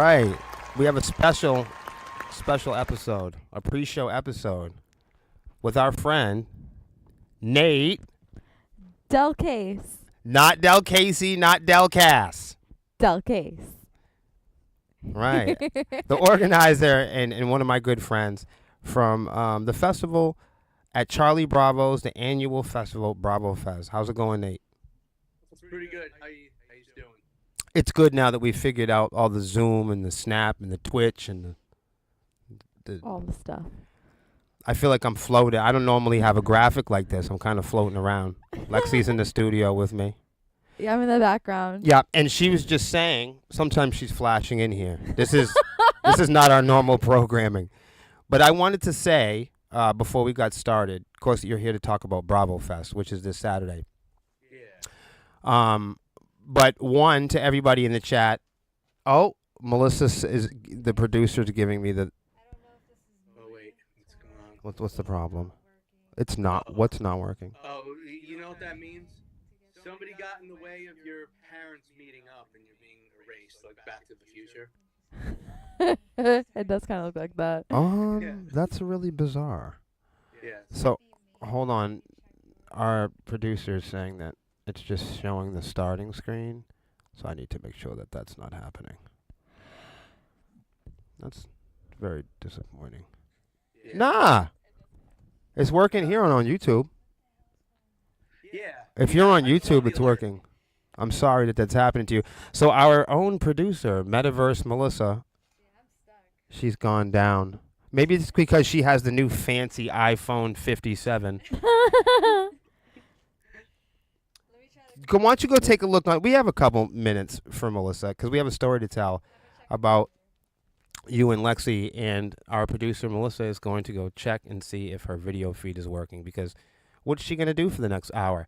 right. We have a special episode, a pre-show episode with our friend Nate. Del Case. Not Del Casey, not Del Cass. Del Case. Right. The organizer and one of my good friends from the festival at Charlie Bravo's, the annual festival, Bravo Fest. How's it going, Nate? It's pretty good. How you doing? It's good now that we figured out all the Zoom and the Snap and the Twitch and the all the stuff. I feel like I'm floating. I don't normally have a graphic like this. I'm kind of floating around. Lexi's in the studio with me. Yeah, I'm in the background. Yeah, and she was just saying, sometimes she's flashing in here. This is not our normal programming. But I wanted to say, before we got started, of course, you're here to talk about Bravo Fest, which is this Saturday. Yeah. But one, to everybody in the chat, oh, Melissa is the producer is giving me the... Oh, wait. What's going on? What's the problem? It's not. What's not working? Oh, you know what that means? Somebody got in the way of your parents meeting up and you're being erased, like Back to the Future. It does kind of look like that. Yeah. That's really bizarre. Yeah. So, hold on. Our producer is saying that it's just showing the starting screen, so I need to make sure that that's not happening. That's very disappointing. Yeah. Nah! It's working here on YouTube. Yeah. If you're on I YouTube, totally it's learned. working. I'm sorry that that's happening to you. So our own producer, Metaverse Melissa, she's gone down. Maybe it's because she has the new fancy iPhone 57. Why don't you go take a look on? We have a couple minutes for Melissa because we have a story to tell about you and Lexi, and our producer Melissa is going to go check and see if her video feed is working, because what's she going to do for the next hour?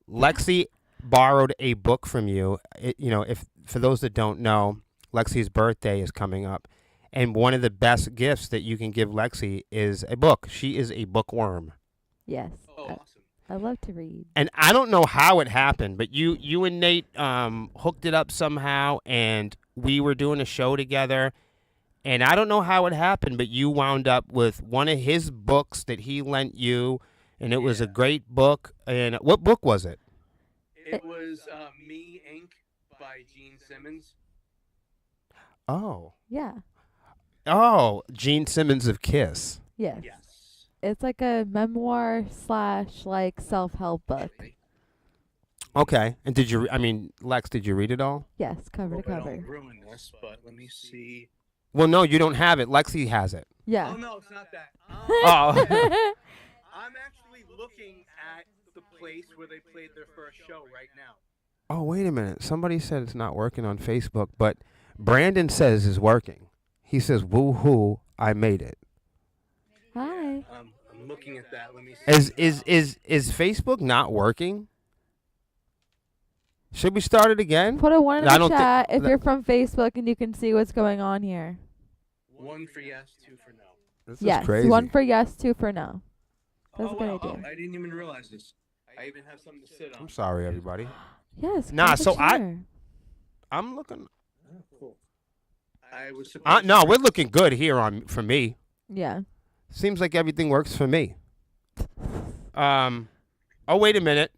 Lexi borrowed a book from you. If for those that don't know, Lexi's birthday is coming up, and one of the best gifts that you can give Lexi is a book. She is a bookworm. Yes. Oh, awesome. I love to read. And I don't know how it happened, but you and Nate hooked it up somehow, and we were doing a show together. And I don't know how it happened, but you wound up with one of his books that he lent you, and it was a great book. And what book was it? It was Me Inc. by Gene Simmons. Oh. Yeah. Oh, Gene Simmons of Kiss. Yes. Yes. It's like a memoir / like self-help book. Okay. And did you, Lex, did you read it all? Yes, cover to Hope I cover. don't ruin this, but let me see. Well, no, you don't have it. Lexi has it. Yeah. Oh, no, it's not that. Oh. I'm actually looking at the place where they played their first show right now. Oh, wait a minute. Somebody said it's not working on Facebook, but Brandon says it's working. He says, woo-hoo, I made it. Hi. I'm looking at that. Let me see. Is Facebook not working? Should we start it again? Put a 1 in I the don't thi- chat if that- you're from Facebook and you can see what's going on here. 1 for yes, 2 for no. This Yes. is crazy. 1 for yes, 2 for no. That's a good wow. idea. I didn't even realize this. I even have something to sit on. I'm sorry, everybody. Yes. Nah, grab a so chair. I'm looking. Oh, cool. I was surprised. No, we're looking good here for me. Yeah. Seems like everything works for me. Oh, wait a minute.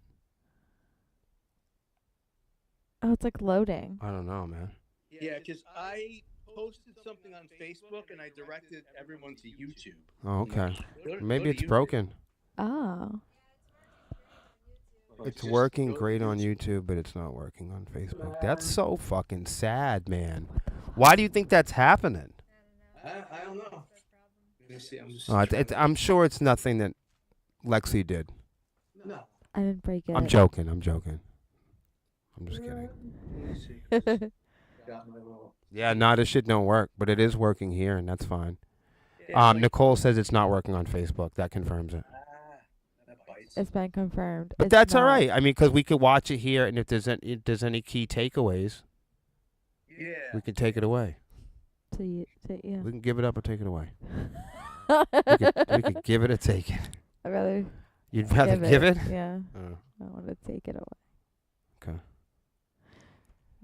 Oh, it's like loading. I don't know, man. Yeah, because I posted something on Facebook and I directed everyone to YouTube. Oh, okay. Go Maybe to it's YouTube. broken. Oh. It's Just working go to great on YouTube. YouTube, but it's not working on Facebook. That's so fucking sad, man. Why do you think that's happening? I don't know. Let me see. I'm just. I'm sure it's nothing that Lexi did. No. I didn't break it. I'm joking. I'm just kidding. Let me see. Got my little. Yeah, this shit don't work, but it is working here, and that's fine. Yeah, Nicole says it's not working on Facebook. That confirms it. that bites. It's been confirmed. But It's that's all not. right. I mean, because we could watch it here, and if there's any key takeaways, Yeah. we can take it away. Yeah. We can give it up or take it away. We could give it or take it. I'd rather You'd rather give it? Yeah. Oh. I want to take it away. Okay.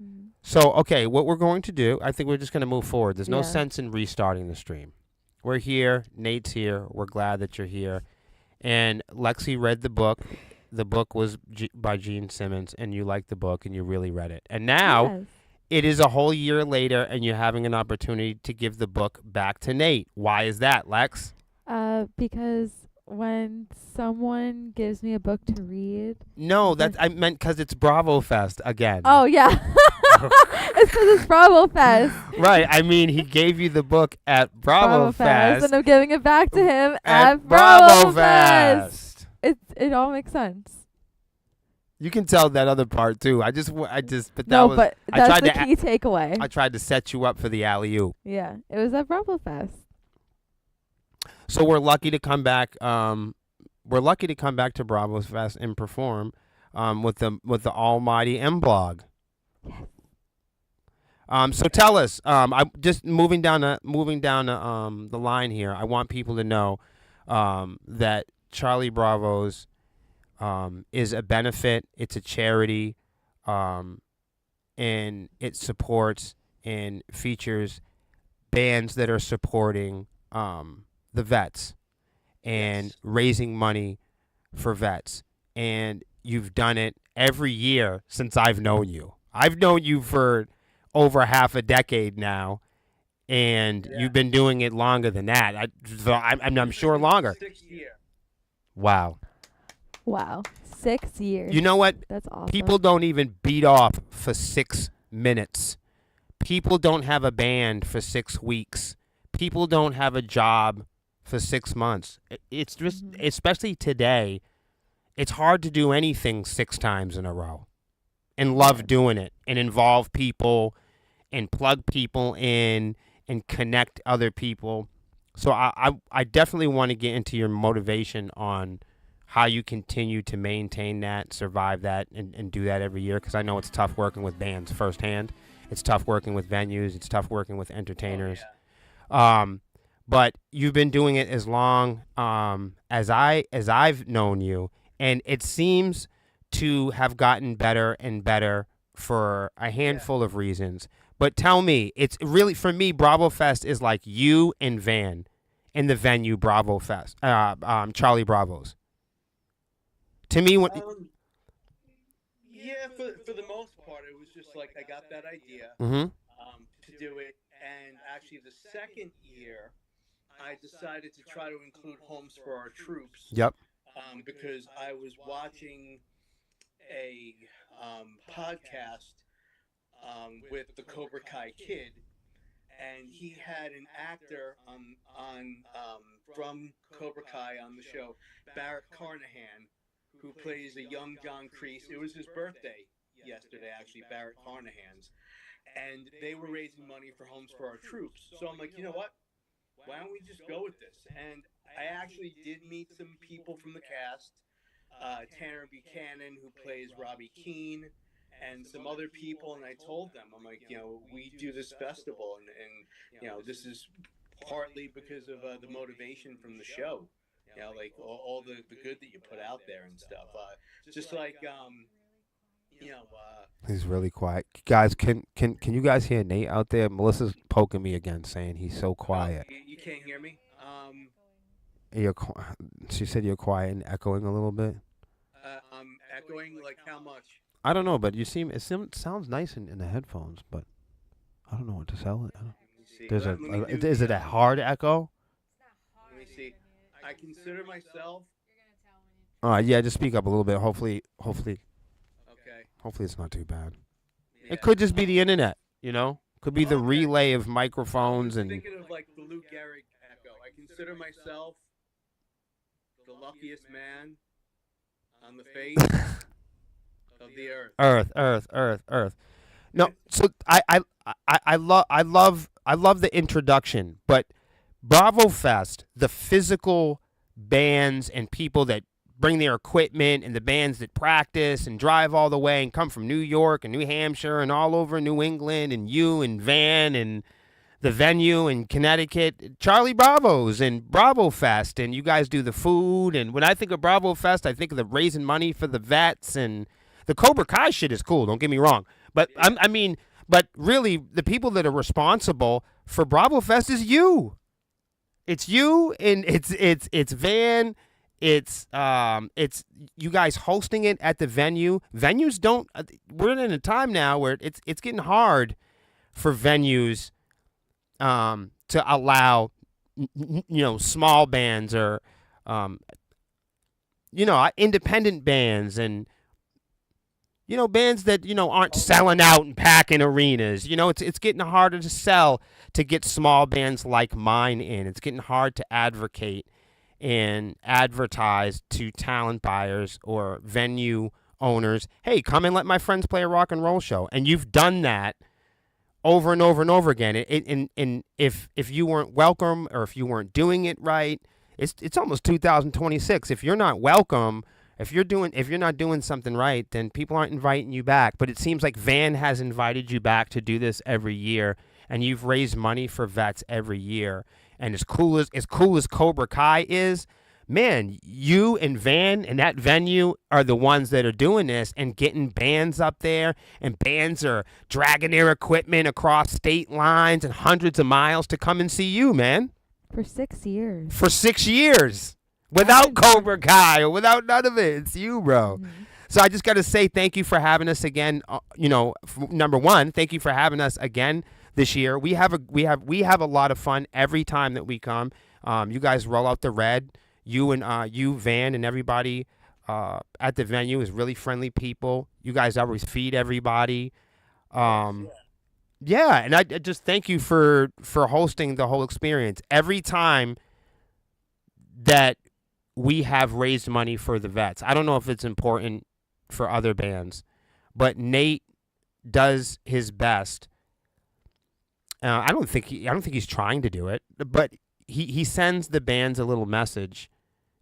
Mm. So, okay, what we're going to do, I think we're just going to move forward. There's no Yeah. sense in restarting the stream. We're here. Nate's here. We're glad that you're here. And Lexi read the book. The book was by Gene Simmons, and you liked the book, and you really read it. And now Yes. it is a whole year later, and you're having an opportunity to give the book back to Nate. Why is that, Lex? Because when someone gives me a book to read. No, I meant because it's Bravo Fest again. Oh yeah. It's because it's Bravo Fest. Right. I mean, he gave you the book at Bravo Fest. And I'm giving it back to him at at Bravo Bravo Fest. Fest. It all makes sense. You can tell that other part too. but that No, was. but I that's tried the to key takeaway. I tried to set you up for the alley-oop. Yeah, it was at Bravo Fest. So we're lucky to come back. We're lucky to come back to Bravo Fest and perform with the almighty M Blog. So tell us. I'm just moving down the line here. I want people to know that Charlie Bravo's is a benefit. It's a charity, and it supports and features bands that are supporting the vets and raising money for vets. And you've done it every year since I've known you. I've known you for over half a decade now, and you've been doing it longer than that. I'm sure longer. 6th year. Wow. Wow, 6 years. You know what? That's awesome. People don't even beat off for 6 minutes. People don't have a band for 6 weeks. People don't have a job for 6 months. It's just, especially today, it's hard to do anything 6 times in a row and love doing it and involve people and plug people in and connect other people. So I definitely want to get into your motivation on how you continue to maintain that, survive that, and do that every year, because I know it's tough working with bands firsthand. It's tough working with venues. It's tough working with entertainers. But you've been doing it as long as I've known you, and it seems to have gotten better and better for a handful of reasons. But tell me, it's really, for me, Bravo Fest is like you and Van in the venue Bravo Fest, Charlie Bravo's. To me, Yeah, for the most part, it was just like I got that idea to do it, and actually the second year, I decided to try to include homes for our troops. Yep. Because I was watching a podcast with the Cobra Kai Kid, and he had an actor on from Cobra Kai on the show, Barrett Carnahan, who plays a young John Kreese. It was his birthday yesterday, actually, Barrett Carnahan's, and they were raising money for homes for our troops. So I'm like, you know what? Why don't we just go with this? And I actually did meet some people from the cast, Tanner Buchanan, who plays Robbie Keane, and some other people, and I told them, I'm like, you know, we do this festival, and you know, this is partly because of the motivation from the show. You know, like all the good that you put out there and stuff. Just like, you know. He's really quiet. Guys, can you guys hear Nate out there? Melissa's poking me again, saying he's so quiet. You can't hear me? She said you're quiet and echoing a little bit. I'm echoing, like how much? I don't know, but it sounds nice in the headphones, but I don't know what to sell it. Is it a hard echo? Let me see. I consider myself. Yeah, just speak up a little bit. Hopefully, Okay. hopefully it's not too bad. Yeah. It could just be the internet, you know? Could be the relay of microphones I'm and. thinking of like the Lou Gehrig echo. I consider myself the luckiest man on the face of the earth. Earth. No, so I love the introduction, but Bravo Fest, the physical bands and people that bring their equipment and the bands that practice and drive all the way and come from New York and New Hampshire and all over New England, and you and Van and the venue in Connecticut, Charlie Bravo's and Bravo Fest, and you guys do the food. And when I think of Bravo Fest, I think of the raising money for the vets, and the Cobra Kai shit is cool. Don't get me wrong, but I mean, But really, the people that are responsible for Bravo Fest is you. It's you, and it's Van. It's you guys hosting it at the venue. Venues don't. We're in a time now where it's getting hard for venues to allow small bands or independent bands and bands that aren't selling out and packing arenas. It's getting harder to sell to get small bands like mine in. It's getting hard to advocate and advertise to talent buyers or venue owners. Hey, come and let my friends play a rock and roll show. And you've done that over and over and over again. And if you weren't welcome or if you weren't doing it right, it's almost 2026. If you're not welcome, if you're not doing something right, then people aren't inviting you back. But it seems like Van has invited you back to do this every year, and you've raised money for vets every year. And as cool as Cobra Kai is, man, you and Van and that venue are the ones that are doing this and getting bands up there, and bands are dragging their equipment across state lines and hundreds of miles to come and see you, man. For 6 years. For 6 years. Without Cobra Kai or without none of it. It's you, bro. Mhm. So I just got to say thank you for having us again. Number one, thank you for having us again this year. We have a lot of fun every time that we come. You guys roll out the red. You and you, Van, and everybody at the venue is really friendly people. You guys always feed everybody. Yeah, and I just thank you for hosting the whole experience. Every time that we have raised money for the vets, I don't know if it's important for other bands, but Nate does his best. I don't think he's trying to do it, but he sends the bands a little message,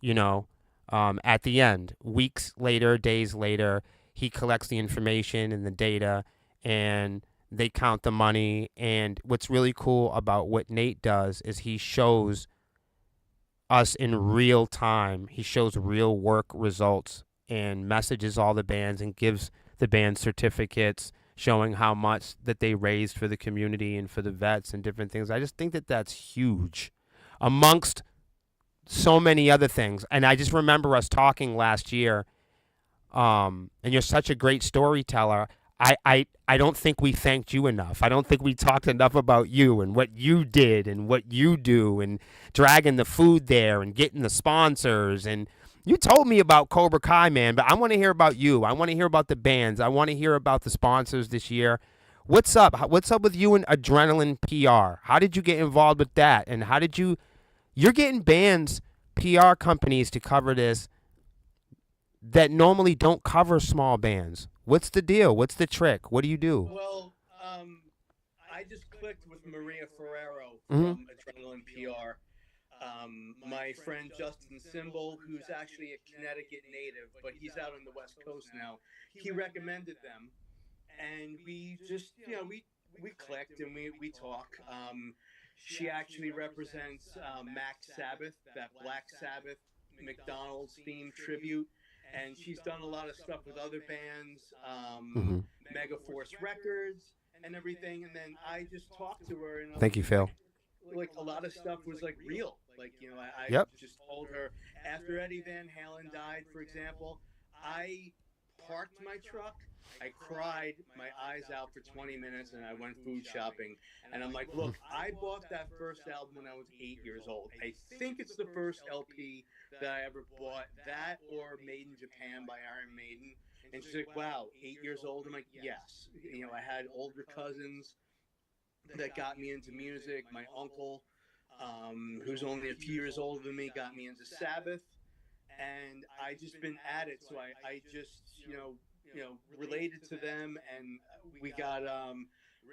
at the end. Weeks later, days later, he collects the information and the data, and they count the money. And what's really cool about what Nate does is he shows us in real time. He shows real work results and messages all the bands and gives the band certificates showing how much that they raised for the community and for the vets and different things. I just think that that's huge amongst so many other things. And I just remember us talking last year, and you're such a great storyteller. I don't think we thanked you enough. I don't think we talked enough about you and what you did and what you do and dragging the food there and getting the sponsors. And you told me about Cobra Kai, man, but I want to hear about you. I want to hear about the bands. I want to hear about the sponsors this year. What's up? What's up with you and Adrenaline PR? How did you get involved with that? And how did you're getting bands, PR companies to cover this that normally don't cover small bands. What's the deal? What's the trick? What do you do? Well, I just clicked with Maria Ferrero from Adrenaline PR. My friend Justin Simbel, who's actually a Connecticut native, but he's out on the West Coast now, he recommended them, and we just, we clicked and we talk. She actually represents Mac Sabbath, that Black Sabbath McDonald's themed tribute, and she's done a lot of stuff with other bands, Megaforce Records and everything. And then I just talked to her, and Thank you, Phil. Like a lot of stuff was like real. Like, I just told her after Eddie Van Halen died, for example, I parked my truck. I cried my eyes out for 20 minutes, and I went food shopping. And I'm like, look, I bought that first album when I was 8 years old. I think it's the first LP that I ever bought, that or Made in Japan by Iron Maiden. And she's like, wow, 8 years old? I'm like, yes. I had older cousins that got me into music. My uncle, who's only a few years older than me, got me into Sabbath. And I just been at it. So I just, related to them. And we got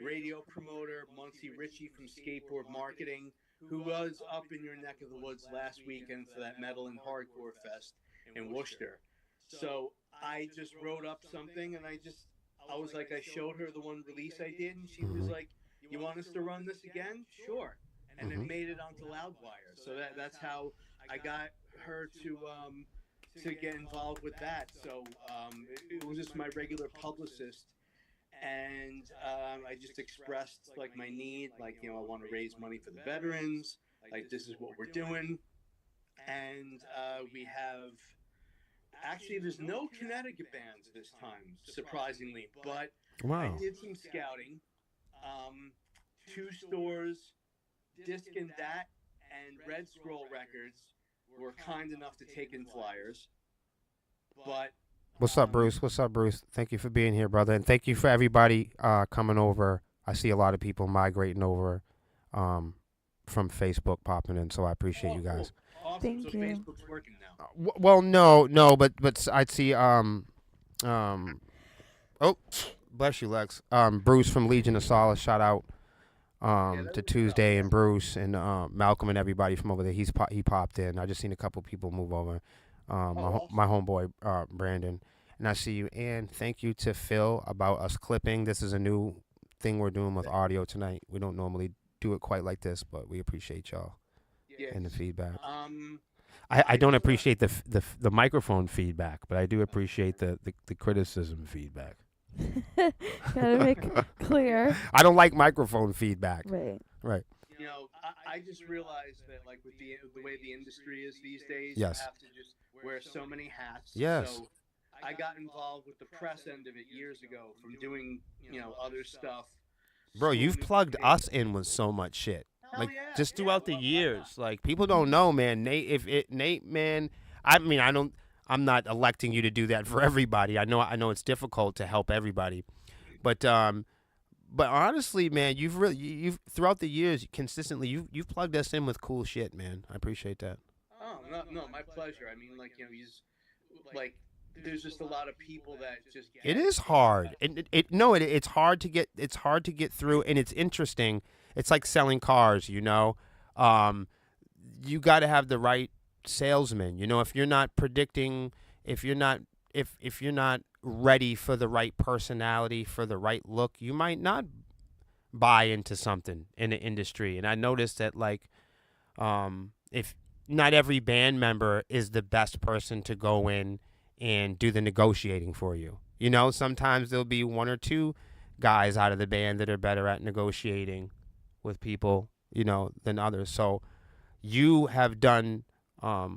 radio promoter Muncie Ritchie from Skateboard Marketing, who was up in your neck of the woods last weekend for that Metal and Hardcore Fest in Worcester. So I just wrote up something, and I was like, I showed her the one release I did, and she was like, you want us to run this again? Sure. And it made it onto Loudwire. So that's how I got her to get involved with that. So it was just my regular publicist. and I just expressed like my need, like I want to raise money for the veterans. Like this is what we're doing, and we have actually there's no Connecticut bands this time, surprisingly, but I Wow. did some scouting. Um, Two stores, Disc and Dat and Red Scroll Records were kind enough to take in flyers, but What's up, Bruce? What's up, Bruce? Thank you for being here, brother, and thank you for everybody coming over. I see a lot of people migrating over um, from Facebook popping in, so I appreciate you guys. Awesome. So Thank you. Facebook's working now. Well, no, but I'd see oh, bless you, Lex. Bruce from Legion of Solace. Shout out to Tuesday and Bruce and Malcolm and everybody from over there. He popped in. I just seen a couple people move over. My homeboy Brandon, and I see you. And thank you to Phil about us clipping. This is a new thing we're doing with audio tonight. We don't normally do it quite like this, but we appreciate y'all and the feedback. I don't appreciate the microphone feedback, but I do appreciate the criticism feedback. Gotta make clear. I don't like microphone feedback. Right. I just realized that like with the way the industry is these days, Yes. you have to just wear so many hats. Yes. So I got involved with the press end of it years ago from doing other stuff. Bro, you've plugged us in with so much shit. Hell Like yeah, just yeah, throughout the why years. not? Like people don't know, man. Nate, man. I mean, I'm not electing you to do that for everybody. I know it's difficult to help everybody. But honestly, man, you've throughout the years consistently you've plugged us in with cool shit, man. I appreciate that. Oh no, my pleasure. I mean, like he's like there's just a lot of people that just get It is hard. It's hard to get through, and it's interesting. It's like selling cars, you got to have the right salesman. If you're not predicting, if you're not ready for the right personality, for the right look, you might not buy into something in the industry. And I noticed that if not every band member is the best person to go in and do the negotiating for you. Sometimes there'll be one or two guys out of the band that are better at negotiating with people, than others. So you have done, I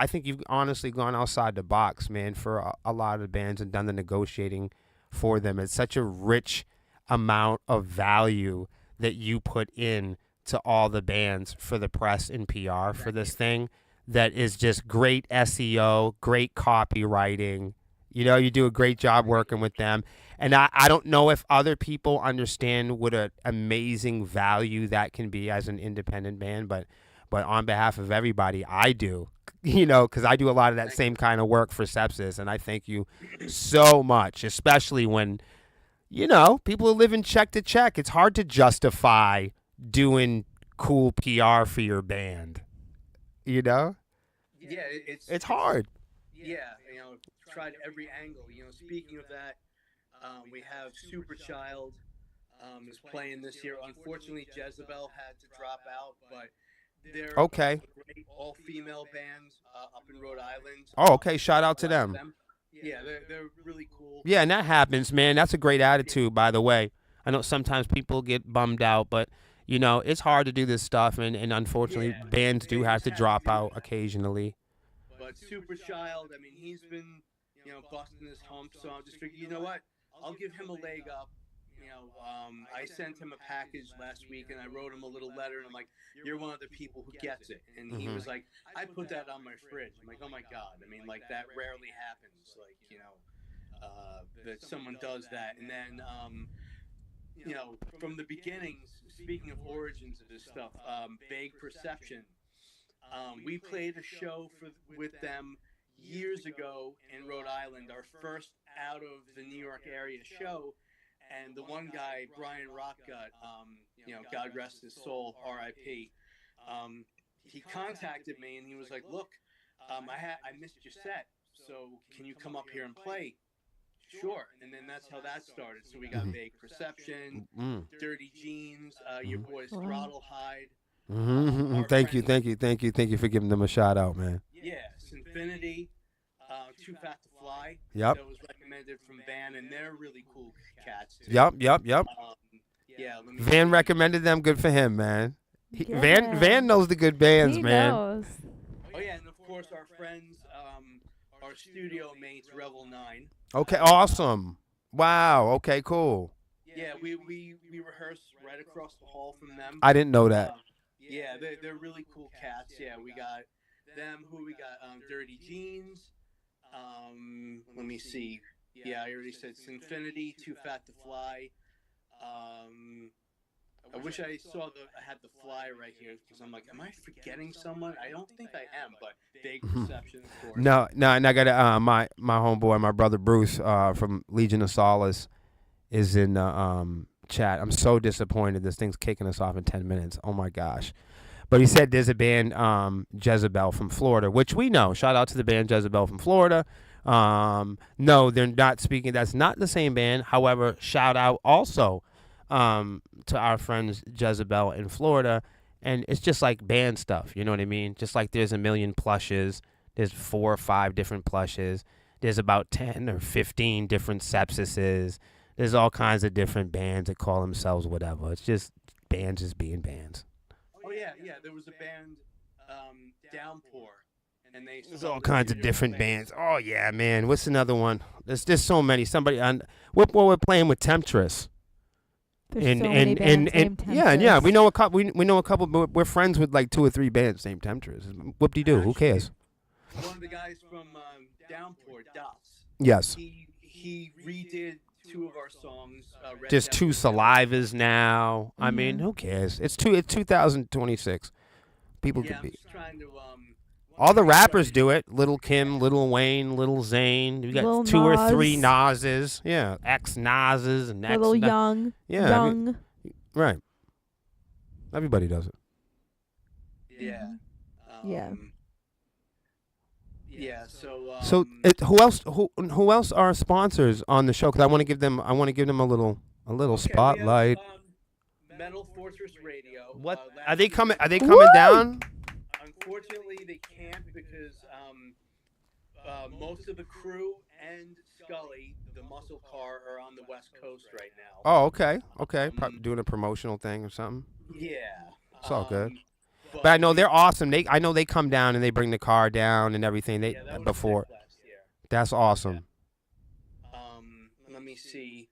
think you've honestly gone outside the box, man, for a lot of the bands and done the negotiating for them. It's such a rich amount of value that you put in to all the bands for the press and PR for this thing. That is just great SEO, great copywriting. You do a great job working with them. And I don't know if other people understand what an amazing value that can be as an independent band, but on behalf of everybody, I do, because I do a lot of that same kind of work for Sepsiss. And I thank you so much, especially when, people are living check to check. It's hard to justify doing cool PR for your band. Yeah, it's hard. Yeah, tried every angle. Speaking of that, we have Superchild is playing this year. Unfortunately, Jezebel had to drop out, but they're Okay. a great all-female band up in Rhode Island. Oh, okay. Shout out to them. Yeah, they're really cool. Yeah, and that happens, man. That's a great attitude, by the way. I know sometimes people get bummed out, but it's hard to do this stuff, and unfortunately, bands do have to drop out occasionally. But Superchild, I mean, he's been, busting his hump, so I just figured, you know what? I'll give him a leg up. I sent him a package last week, and I wrote him a little letter, and I'm like, you're one of the people who gets it. And he was like, I put that on my fridge. I'm like, oh, my God. I mean, like, that rarely happens, like, that someone does that. And then, from the beginnings, speaking of origins of this stuff, Vague Perception, we played a show with them years ago in Rhode Island, our first out of the New York area show. And the one guy, Brian Rockgut, God rest his soul, R.I.P. He contacted me and he was like, "Look, I missed your set, so can you come up here and play?" Sure. And then that's how that started. So we got Vague Perception, Dirty Jeans, your boys Throttle Hide. Thank you for giving them a shout out, man. Yeah, Sinfinity, Too Fat to Fly. Yep. That was recommended from Van, and they're really cool cats too. Yep. Um, yeah, let me Van see. recommended them. Good for him, man. Van Yeah. knows the good bands, He man. knows. Oh yeah, and of course our friends, our studio mates, Revel 9. Okay, awesome. Wow. Okay, cool. Yeah, we rehearse right across the hall from them. I didn't know that. Yeah, they're really cool cats. Yeah, we got them. Who we got? Dirty Jeans. Let me see. Yeah, I already said Sinfinity, Too Fat to Fly. I wish I had the fly right here because I'm like, am I forgetting someone? I don't think I am, but Vague Perception, of course. No, and I got my homeboy, my brother Bruce from Legion of Solace is in chat. I'm so disappointed. This thing's kicking us off in 10 minutes. Oh my gosh. But he said there's a band, Jezebel from Florida, which we know. Shout out to the band Jezebel from Florida. No, they're not speaking. That's not the same band. However, shout out also to our friends Jezebel in Florida. And it's just like band stuff. You know what I mean? Just like there's a million plushes. There's 4 or 5 different plushes. There's about 10 or 15 different sepsises. There's all kinds of different bands that call themselves whatever. It's just bands just being bands. Oh yeah. There was a band, Downpour, and There's all kinds of different bands. Oh yeah, man. What's another one? There's so many. Somebody on we're playing with Temptress. There's so many bands named yeah, Temptress. we know a couple. We know a couple. But we're friends with like 2 or 3 bands named Temptress. Whoop de doo. Who cares? One of the guys from Downpour, Dots. Yes. He redid 2 of our songs. There's 2 Salivas now. I mean, Mhm. who cares? It's 2026. People Yeah, could I'm be. just trying to All the rappers do it. Little Kim, Little Wayne, Little Zayn. We got Lil 2 or 3 Nas. Nas's. Yeah, Nas's and X. Little Young. Yeah, I mean, Young. right. Everybody does it. Yeah. Yeah. Yeah. So. So who else? Who else are sponsors on the show? Because I want to give them. a little okay, spotlight. We have, Metal Fortress Radio. What last are they week- coming? Are they Woo! coming down? Unfortunately, they can't because most of the crew and Scully, the muscle car, are on the West Coast right now. Oh, okay. Doing a promotional thing or something. Yeah. It's all good. But I know they're awesome. I know they come down and they bring the car down and everything. They yeah, that was before. sick last year. That's awesome. Let me see.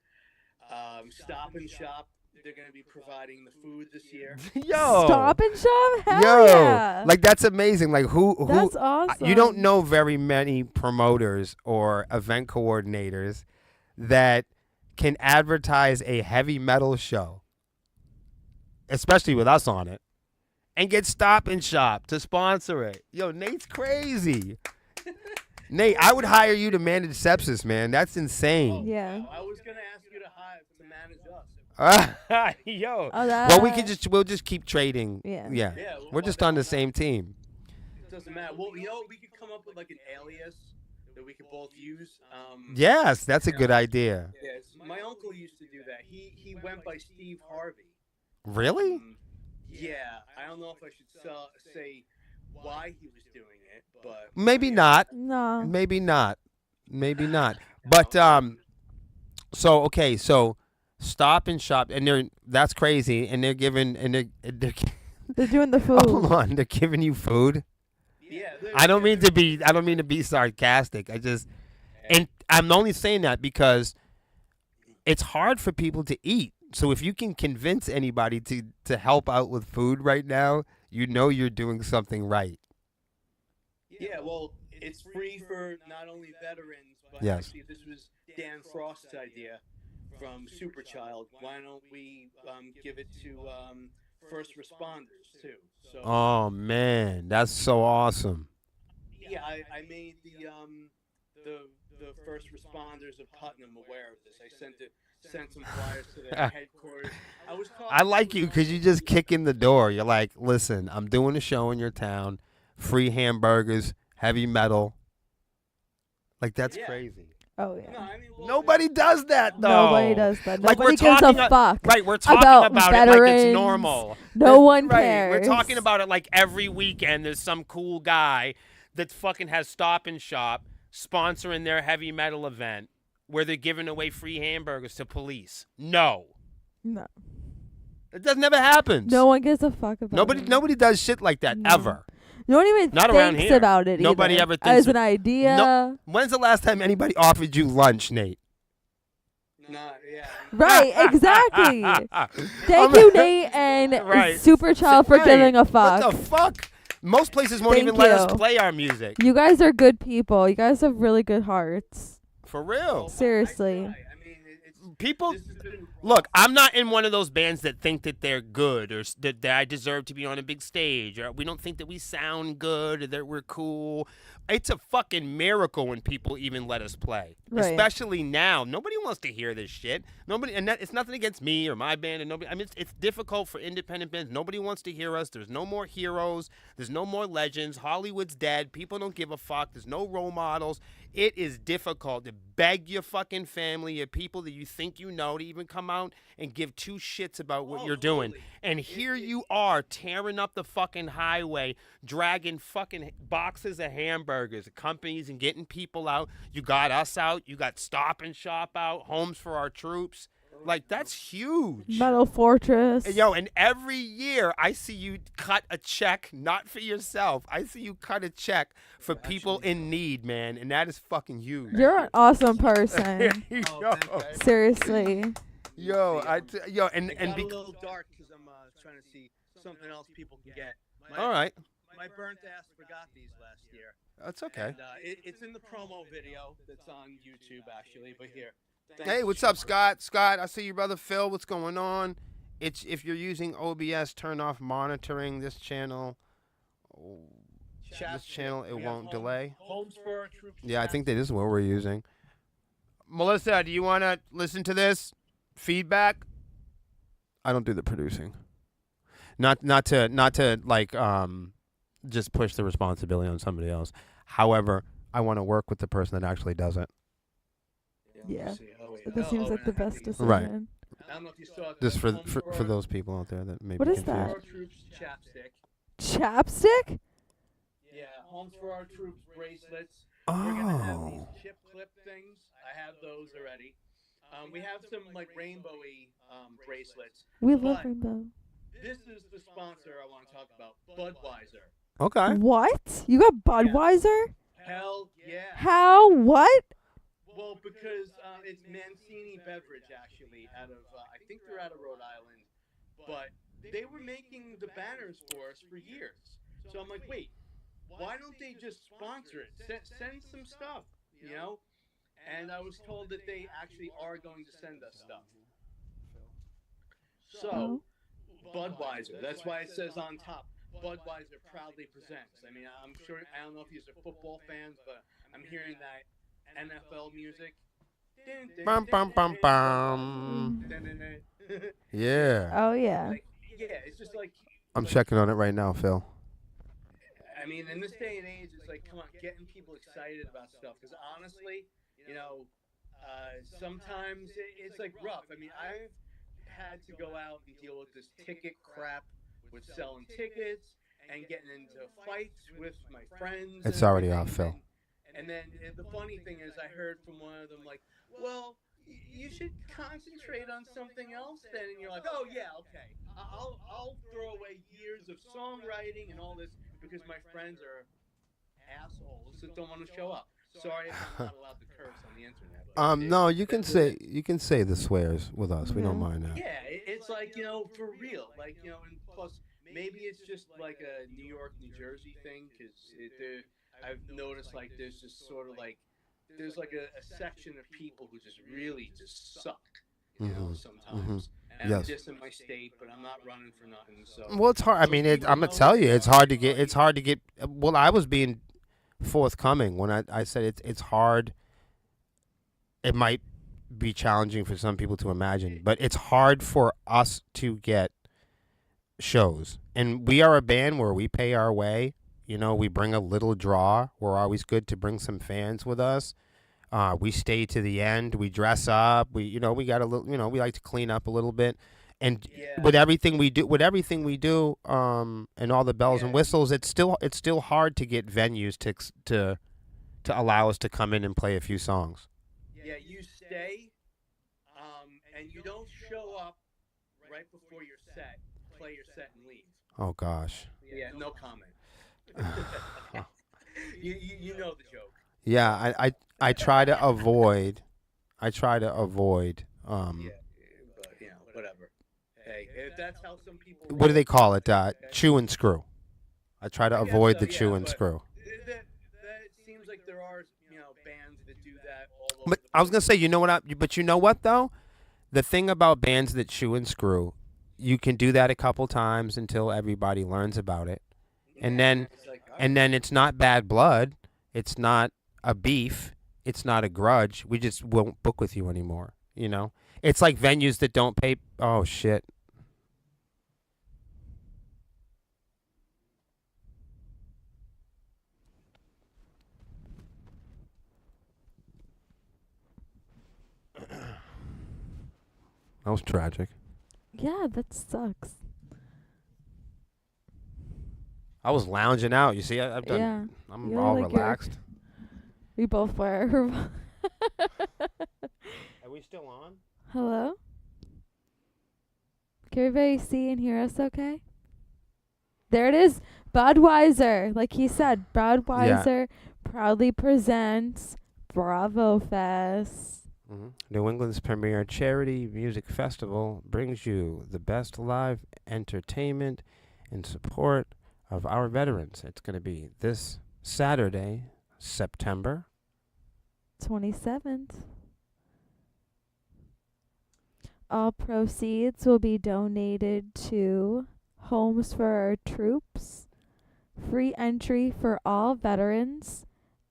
Stop and Shop. They're going to be providing the food this year. Yo. Stop and Shop? Hell Yo. yeah. Like that's amazing. Like who? That's awesome. You don't know very many promoters or event coordinators that can advertise a heavy metal show, especially with us on it, and get Stop and Shop to sponsor it. Yo, Nate's crazy. Nate, I would hire you to manage Sepsiss, man. That's insane. Yeah. I was going to ask you to manage us. Yo. Oh, Well, we'll just keep trading. Yeah. Yeah, We're just on the same team. It doesn't matter. Well, we could come up with like an alias that we could both use. Yes, that's a good idea. Yes, my uncle used to do that. He went by Steve Harvey. Really? Yeah, I don't know if I should say why he was doing it, but Maybe not. No. Maybe not. But so Stop and Shop, and that's crazy, and they're giving they're They're doing the food. hold on, they're giving you food. yeah. I don't mean to be sarcastic. And I'm only saying that because it's hard for people to eat. So if you can convince anybody to help out with food right now, you know you're doing something right. Yeah, well, it's free for not only veterans, but Yes. actually this was Dan Frost's idea from Superchild. Why don't we give it to first responders too? So Oh man, that's so awesome. yeah, I made the first responders of Putnam aware of this. I sent some flyers to their headquarters. I like you because you just kick in the door. You're like, listen, I'm doing a show in your town, free hamburgers, heavy metal. Like that's Yeah. crazy. Oh, yeah. No, I mean, well, Nobody does that though. Nobody does that. Like, Nobody we're gives talking a fuck. Right, we're talking about about it like it's veterans. normal. No one Right, cares. we're talking about it like every weekend. There's some cool guy that fucking has Stop and Shop sponsoring their heavy metal event where they're giving away free hamburgers to police. No. No. It does never happens. No one gives a fuck about it. Nobody does shit like that No. ever. No one even Not around thinks here. about it Nobody either. ever thinks as an idea. When's the last time anybody offered you lunch, Nate? Not, yeah. Right, exactly. Thank you, Nate and Right. Super Child for Right. giving a fuck. What the fuck? Most places won't Thank even let us you. play our music. You guys are good people. You guys have really good hearts. For real. Seriously. I mean, it's People, this has been look, I'm not in one of those bands that think that they're good or that I deserve to be on a big stage, or we don't think that we sound good or that we're cool. It's a fucking miracle when people even let us play, Right. especially now. Nobody wants to hear this shit. Nobody, and it's nothing against me or my band, and nobody. I mean, it's difficult for independent bands. Nobody wants to hear us. There's no more heroes. There's no more legends. Hollywood's dead. People don't give a fuck. There's no role models. It is difficult to beg your fucking family, your people that you think you know, to even come out and give two shits about what you're doing. totally. And here you are tearing up the fucking highway, dragging fucking boxes of hamburgers, companies, and getting people out. You got us out. You got Stop and Shop out, Homes for Our Troops. Like, that's huge. Metal Fortress. Yo, and every year I see you cut a check, not for yourself. I see you cut a check for people in need, man, and that is fucking huge. You're an awesome person. yo, thanks, guys. Seriously. and It got a be, little dark because I'm trying to see something else people can get. all right, My burnt ass forgot these last year. that's okay. And, it's in the promo video that's on YouTube, actually. But here. Hey, what's up, Scott? Scott, I see your brother Phil. What's going on? It's if you're using OBS, turn off monitoring this channel. This channel, it won't delay. Homes for Our Troops. Yeah, I think that is what we're using. Melissa, do you want to listen to this feedback? I don't do the producing. Not to like just push the responsibility on somebody else. However, I want to work with the person that actually does it. Yeah. Let's see. Oh, wait. That seems like the and I have best these. decision. Right. I don't know if you saw it. Just Homes for those people out there that may What be is confused. that? Our Troops chapstick. Chapstick? Yeah, Homes for Our Troops bracelets. We're gonna have these Oh. chip clip things. I have those already. We have some like rainbowy bracelets. We But- love rainbow. This is the sponsor I want to talk about, Budweiser. Okay. What? You got Budweiser? Hell yeah. How? What? Well, because it's Mancini Beverage, actually, out of, I think they're out of Rhode Island. But they were making the banners for us for years. So I'm like, wait, why don't they just sponsor it? Send some stuff, you know? And I was told that they actually are going to send us stuff. So, Budweiser, that's why it says on top, Budweiser proudly presents. I mean, I'm sure, I don't know if you're football fans, but I'm hearing that NFL music. Bum bum bum bum. Yeah. Oh, yeah. Like, yeah, it's just like, I'm checking on it right now, Phil. I mean, in this day and age, it's like, come on, getting people excited about stuff. Because honestly, you know, sometimes it's like rough. I mean, I've had to go out and deal with this ticket crap with selling tickets and getting into fights with my friends. It's and already everything. off, Phil. And then the funny thing is, I heard from one of them like, "Well, you should concentrate on something else." Then, and you're like, "Oh yeah, okay. I'll throw away years of songwriting and all this because my friends are assholes that don't want to show up." Sorry if I'm not allowed to curse on the internet. but No, you can say the swears with us. We don't mind that. Yeah, it's like, you know, for real. Like, you know, and plus maybe it's just like a New York, New Jersey thing because I've noticed like there's just sort of like there's like a section of people who just really just suck, you know, sometimes. And Yes. I'm just in my state, but I'm not running for nothing. So Well, it's hard. I mean, I'm gonna tell you, it's hard to get. It's hard to get. Well, I was being forthcoming when I said it's hard. It might be challenging for some people to imagine, but it's hard for us to get shows. And we are a band where we pay our way. You know, we bring a little draw. We're always good to bring some fans with us. We stay to the end. We dress up. We got a little. We like to clean up a little bit. And Yeah. with everything we do, and all the bells and Yeah. whistles, it's still hard to get venues to to allow us to come in and play a few songs. Yeah, you stay, and you don't show up right before your set. Play your set and leave. Oh gosh. Yeah, no comment. You know the joke. Yeah, I try to avoid. I try to avoid. Yeah, but whatever. Hey, if that's how some people. What do they call it? Chew and screw. I try to I guess avoid so, the yeah, chew and but screw. That seems like there are bands that do that all over. But I was gonna say, you know what? But you know what though? The thing about bands that chew and screw, you can do that a couple times until everybody learns about it, and then It's like, all and then it's not bad blood. It's not a beef. It's not a grudge. We just won't book with you anymore. You know, it's like venues that don't pay. Oh shit. That was tragic. Yeah, that sucks. I was lounging out. You see, I've done. Yeah. I'm You're all like you're- relaxed. We both were. Are we still on? Hello? Can everybody see and hear us okay? There it is. Budweiser. Like he said, Budweiser proudly presents Bravo Fest. New England's premier charity music festival brings you the best live entertainment in support of our veterans. It's going to be this Saturday, September 27th. All proceeds will be donated to Homes for Our Troops. Free entry for all veterans,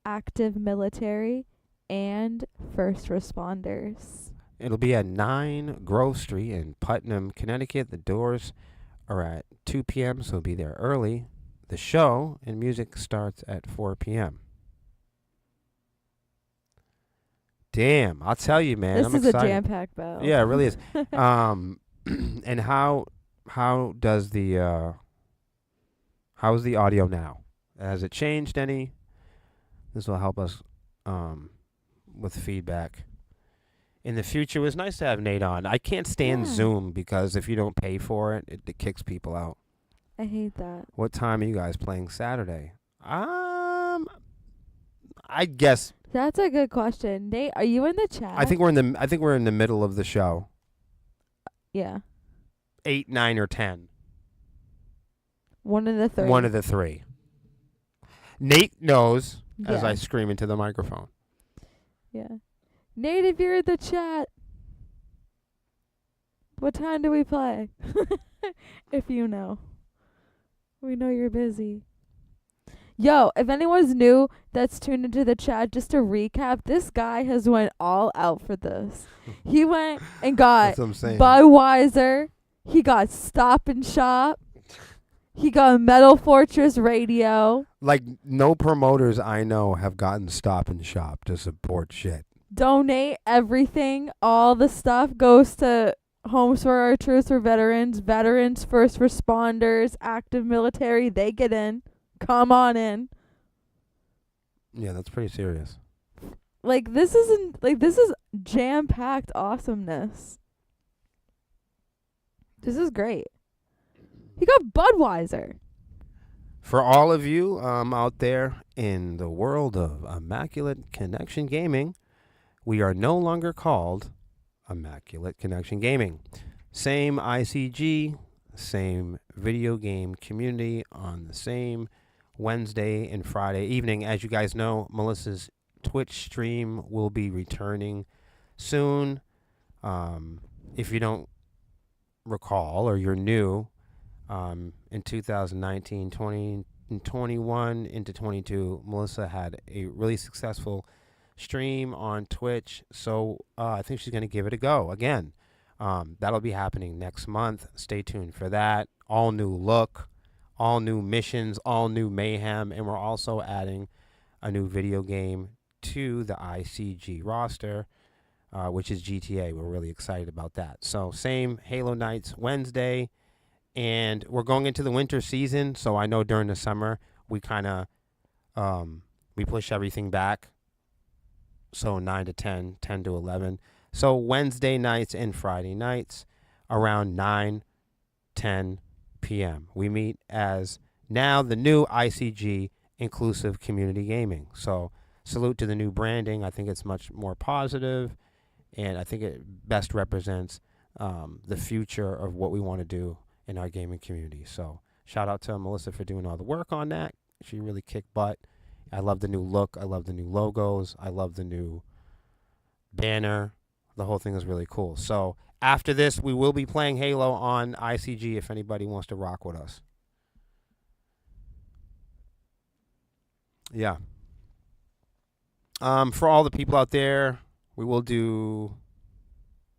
active military, and first responders. It'll be at 9 Grove Street in Putnam, Connecticut. The doors are at 2 p.m., so be there early. The show and music starts at 4 p.m. Damn, I'll tell you, man. This I'm is excited. a jam-packed bill. Yeah, it really is. And how does the how's the audio now? Has it changed any? This will help us with feedback. In the future, it was nice to have Nate on. I can't stand Yeah. Zoom because if you don't pay for it, it kicks people out. I hate that. What time are you guys playing Saturday? I guess That's a good question. Nate, are you in the chat? I think we're in the middle of the show. Yeah. 8, 9, or 10. One of the three. One of the three. Nate knows as Yeah. I scream into the microphone. Yeah. Nate, if you're in the chat, what time do we play? If you know. We know you're busy. Yo, if anyone's new that's tuned into the chat, just to recap, this guy has went all out for this. He went and got That's what I'm saying. Budweiser. He got Stop and Shop. He got Metal Fortress Radio. Like, no promoters I know have gotten Stop and Shop to support shit. Donate everything. All the stuff goes to Homes for Our Troops for veterans, first responders, active military. They get in. Come on in. Yeah, that's pretty serious. This is jam-packed awesomeness. This is great. He got Budweiser. For all of you out there in the world of Immaculate Connection Gaming, we are no longer called Immaculate Connection Gaming. Same ICG, same video game community on the same Wednesday and Friday evening. As you guys know, Melissa's Twitch stream will be returning soon. If you don't recall or you're new, in 2019, 20, and 21 into 22, Melissa had a really successful stream on Twitch. So I think she's going to give it a go again. That'll be happening next month. Stay tuned for that. All new look, all new missions, all new mayhem. And we're also adding a new video game to the ICG roster, which is GTA. We're really excited about that. So same Halo Nights Wednesday. And we're going into the winter season, so I know during the summer we kind of we push everything back So 9 to 10, 10 to 11. So Wednesday nights and Friday nights around 9, 10 p.m. We meet as now the new ICG Inclusive Community Gaming. So salute to the new branding. I think it's much more positive, and I think it best represents the future of what we want to do in our gaming community. So shout out to Melissa for doing all the work on that. She really kicked butt. I love the new look. I love the new logos. I love the new banner. The whole thing is really cool. So after this, we will be playing Halo on ICG if anybody wants to rock with us. Yeah. For all the people out there, we will do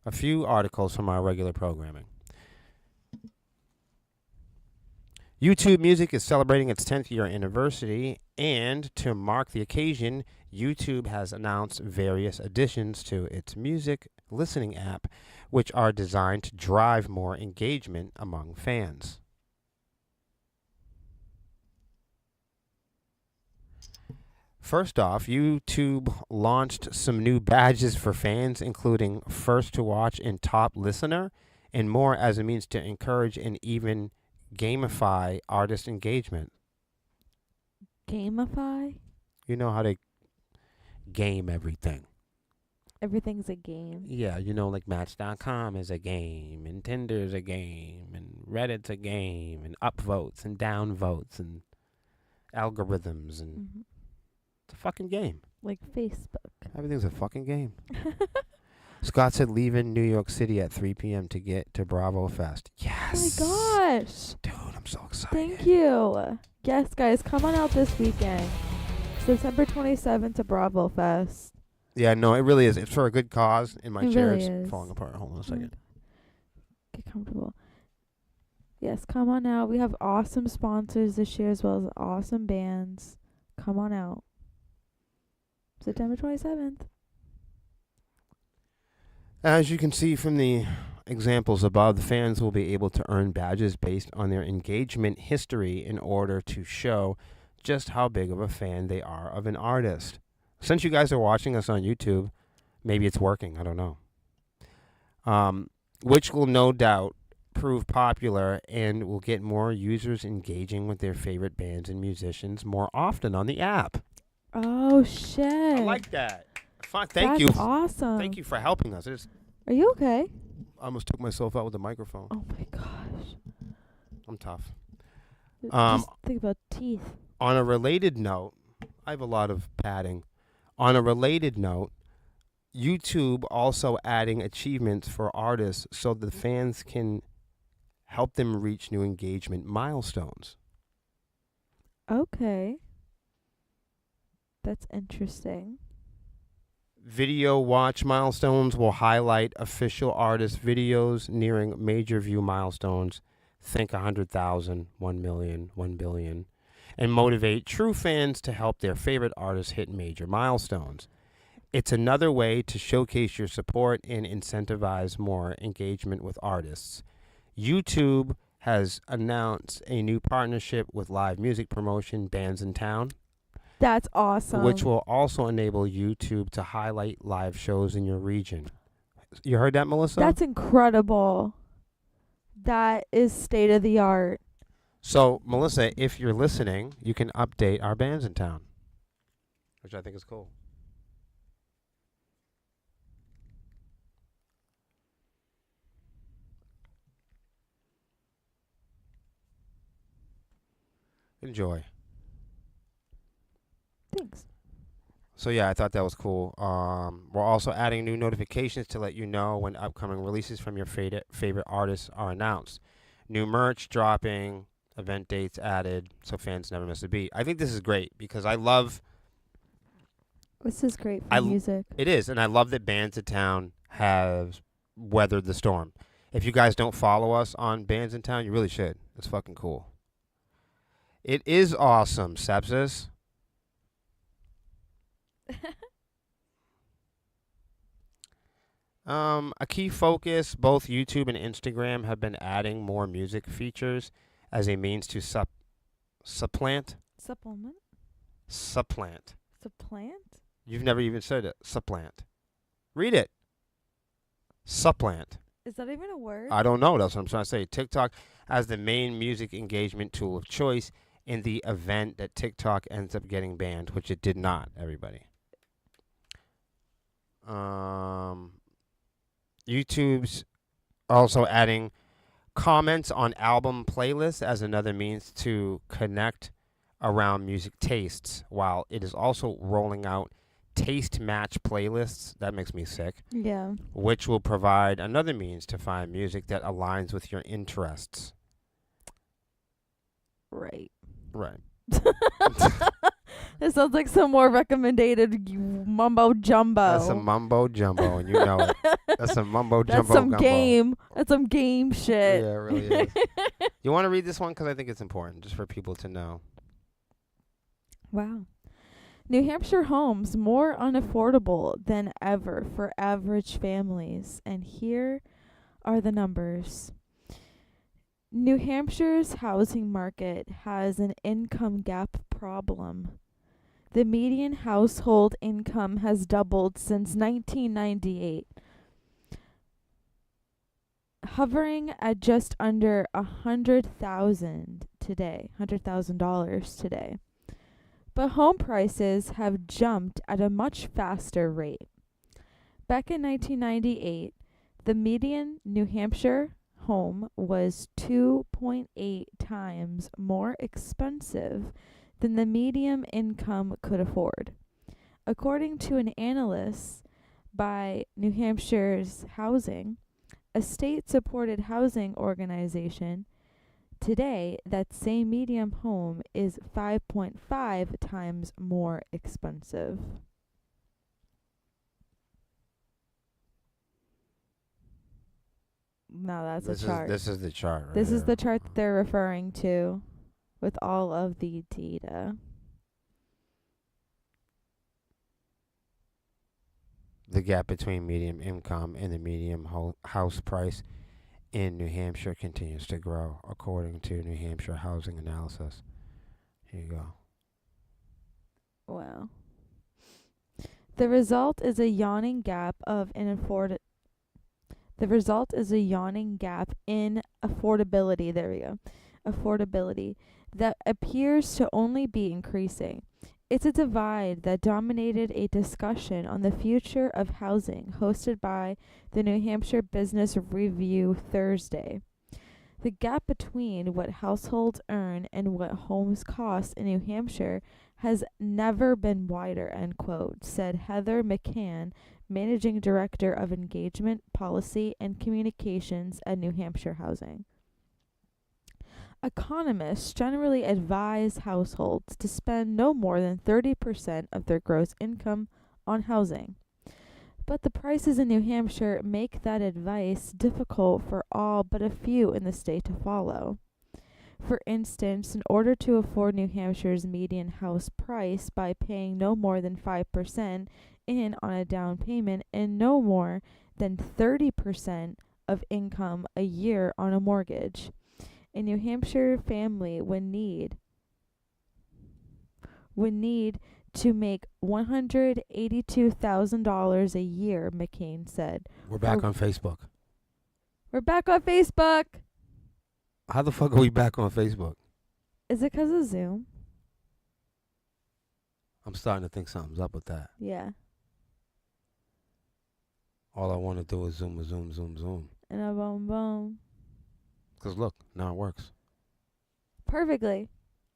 a few articles from our regular programming. YouTube Music is celebrating its 10th year anniversary, and to mark the occasion, YouTube has announced various additions to its music listening app, which are designed to drive more engagement among fans. First off, YouTube launched some new badges for fans, including First to Watch and Top Listener, and more as a means to encourage and even gamify artist engagement. Gamify? You know how they game everything. Everything's a game. Yeah, like Match.com is a game, and Tinder's a game, and Reddit's a game, and upvotes and downvotes and algorithms, and Mm-hmm. it's a fucking game. Like Facebook. Everything's a fucking game. Scott said leaving New York City at 3 p.m. to get to Bravo Fest. Yes. Oh my gosh. Dude, I'm so excited. Thank you. Yes, guys, come on out this weekend. September 27th to Bravo Fest. Yeah, no, it really is. It's for a good cause, and my It chair really is is. falling apart. Hold on a second. Get comfortable. Yes, come on out. We have awesome sponsors this year as well as awesome bands. Come on out. September 27th. As you can see from the examples above, the fans will be able to earn badges based on their engagement history in order to show just how big of a fan they are of an artist. Since you guys are watching us on YouTube, maybe it's working. I don't know. Which will no doubt prove popular and will get more users engaging with their favorite bands and musicians more often on the app. Oh, shit. I like that. Fine. Thank That's you. awesome. Thank you for helping us. Are you okay? I almost took myself out with the microphone. Oh, my gosh. I'm tough. Just think about teeth. On a related note, I have a lot of padding. On a related note, YouTube also adding achievements for artists so the fans can help them reach new engagement milestones. Okay. That's interesting. Video watch milestones will highlight official artist videos nearing major view milestones. Think 100,000, 1 million, 1 billion. And motivate true fans to help their favorite artists hit major milestones. It's another way to showcase your support and incentivize more engagement with artists. YouTube has announced a new partnership with live music promotion Bands in Town, That's awesome. which will also enable YouTube to highlight live shows in your region. You heard that, Melissa? That's incredible. That is state of the art. So, Melissa, if you're listening, you can update our Bands in Town, which I think is cool. Enjoy. Thanks. So yeah, I thought that was cool. We're also adding new notifications to let you know when upcoming releases from your favorite artists are announced. New merch dropping, event dates added, so fans never miss a beat. I think this is great because I love This is great for music. it is, and I love that Bands in Town has weathered the storm. If you guys don't follow us on Bands in Town, you really should. It's fucking cool. It is awesome, Sepsiss. A key focus, both YouTube and Instagram have been adding more music features as a means to supplant. Supplement? Supplant. Supplant? You've never even said it. Supplant. Read it. Supplant. Is that even a word? I don't know. That's what I'm trying to say. TikTok as the main music engagement tool of choice in the event that TikTok ends up getting banned, which it did not, everybody. YouTube's also adding comments on album playlists as another means to connect around music tastes, while it is also rolling out taste match playlists. That makes me sick. Yeah. Which will provide another means to find music that aligns with your interests. Right. Right. It sounds like some more recommended mumbo jumbo. That's some mumbo jumbo, and you know it. That's some mumbo That's jumbo some gumbo. game. That's some game shit. Yeah, it really is. You want to read this one? Because I think it's important, just for people to know. Wow. New Hampshire homes more unaffordable than ever for average families. And here are the numbers. New Hampshire's housing market has an income gap problem. The median household income has doubled since 1998, hovering at just under $100,000 today. But home prices have jumped at a much faster rate. Back in 1998, the median New Hampshire home was 2.8 times more expensive than the median income could afford. According to an analyst by New Hampshire's Housing, a state-supported housing organization, today that same medium home is 5.5 times more expensive. Now that's a chart. This is the chart. Right This is here. the chart that they're referring to with all of the data. The gap between median income and the median house price in New Hampshire continues to grow, according to New Hampshire Housing Analysis. Here you go. Wow. The result is a yawning gap in affordability. There we go. Affordability that appears to only be increasing. It's a divide that dominated a discussion on the future of housing hosted by the New Hampshire Business Review Thursday. The gap between what households earn and what homes cost in New Hampshire has never been wider, end quote, said Heather McCann, Managing Director of Engagement, Policy, and Communications at New Hampshire Housing. Economists generally advise households to spend no more than 30% of their gross income on housing. But the prices in New Hampshire make that advice difficult for all but a few in the state to follow. For instance, in order to afford New Hampshire's median house price by paying no more than 5% in on a down payment and no more than 30% of income a year on a mortgage, a New Hampshire family would need to make $182,000 a year, McCain said. We're back on Facebook. We're back on Facebook. How the fuck are we back on Facebook? Is it 'cause of Zoom? I'm starting to think something's up with that. Yeah. All I want to do is zoom, zoom, zoom, zoom. And a boom boom. Because look, now it works. Perfectly.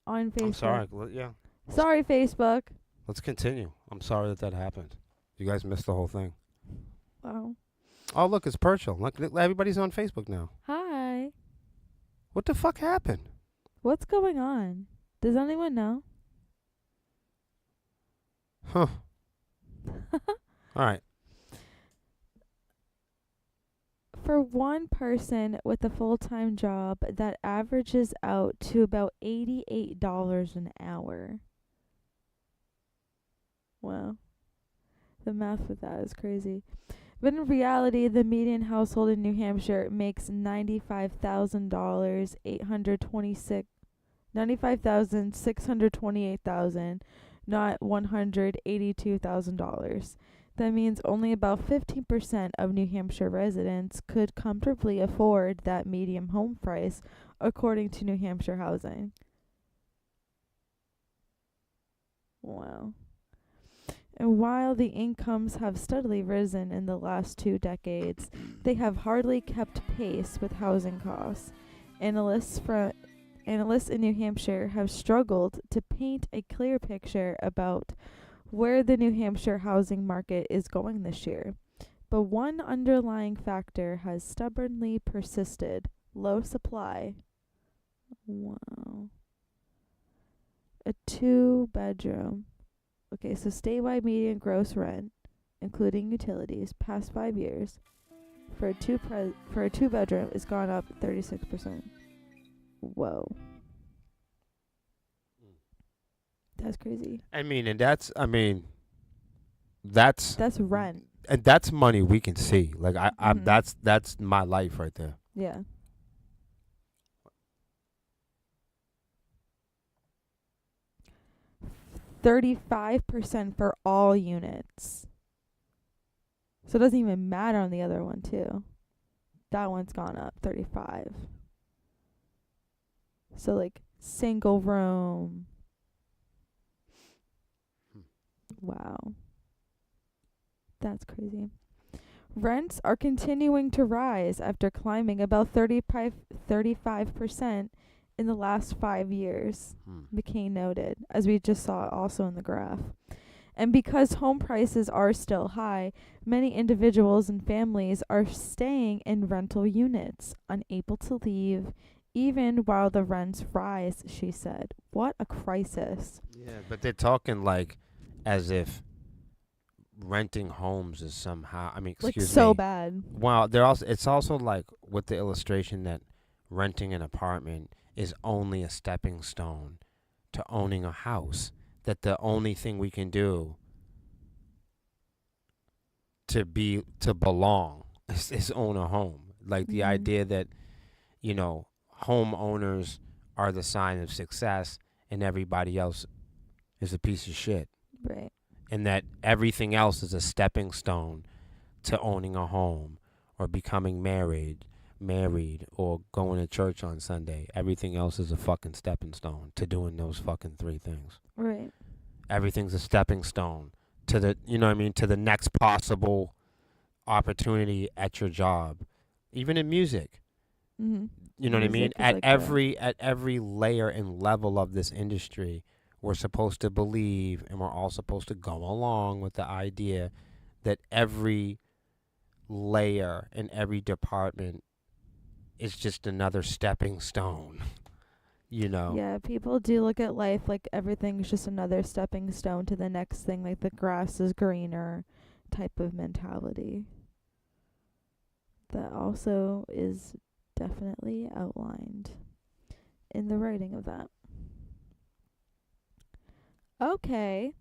On Facebook. I'm sorry. Yeah. Sorry, Facebook. Let's continue. I'm sorry that happened. You guys missed the whole thing. Wow. Oh, look, it's Purchill. Look, everybody's on Facebook now. Hi. What the fuck happened? What's going on? Does anyone know? Huh. All right. For one person with a full-time job, that averages out to about $88 an hour. Wow. The math with that is crazy. But in reality, the median household in New Hampshire makes $95,628,000, not $182,000. That means only about 15% of New Hampshire residents could comfortably afford that median home price, according to New Hampshire Housing. Wow. And while the incomes have steadily risen in the last 2 decades, they have hardly kept pace with housing costs. Analysts in New Hampshire have struggled to paint a clear picture about where the New Hampshire housing market is going this year. But one underlying factor has stubbornly persisted: low supply. Wow. A 2-bedroom. Okay, so statewide median gross rent, including utilities, past 5 years for a 2-bedroom is gone up 36%. Whoa. That's crazy. That's That's rent. and that's money we can see. Like Mhm. that's my life right there. Yeah. $35% for all units. So it doesn't even matter on the other one too. That one's gone up 35. So like single room. Wow. That's crazy. Rents are continuing to rise after climbing about 35% in the last 5 years, McCain noted, as we just saw also in the graph. And because home prices are still high, many individuals and families are staying in rental units, unable to leave, even while the rents rise, she said. What a crisis. Yeah, but they're talking like as if renting homes is somehow, Like excuse so me. bad. Well, it's also like with the illustration that renting an apartment is only a stepping stone to owning a house. That the only thing we can do to belong is own a home. Like the idea that, homeowners are the sign of success and everybody else is a piece of shit. Right. And that everything else is a stepping stone to owning a home or becoming married or going to church on Sunday. Everything else is a fucking stepping stone to doing those fucking 3 things. Right. Everything's a stepping stone to the, to the next possible opportunity at your job. Even in music. Mm-hmm. You know what I mean? Music is At like every layer and level of this industry, we're supposed to believe and we're all supposed to go along with the idea that every layer in every department is just another stepping stone. Yeah, people do look at life like everything's just another stepping stone to the next thing, like the grass is greener type of mentality. That also is definitely outlined in the writing of that. Okay,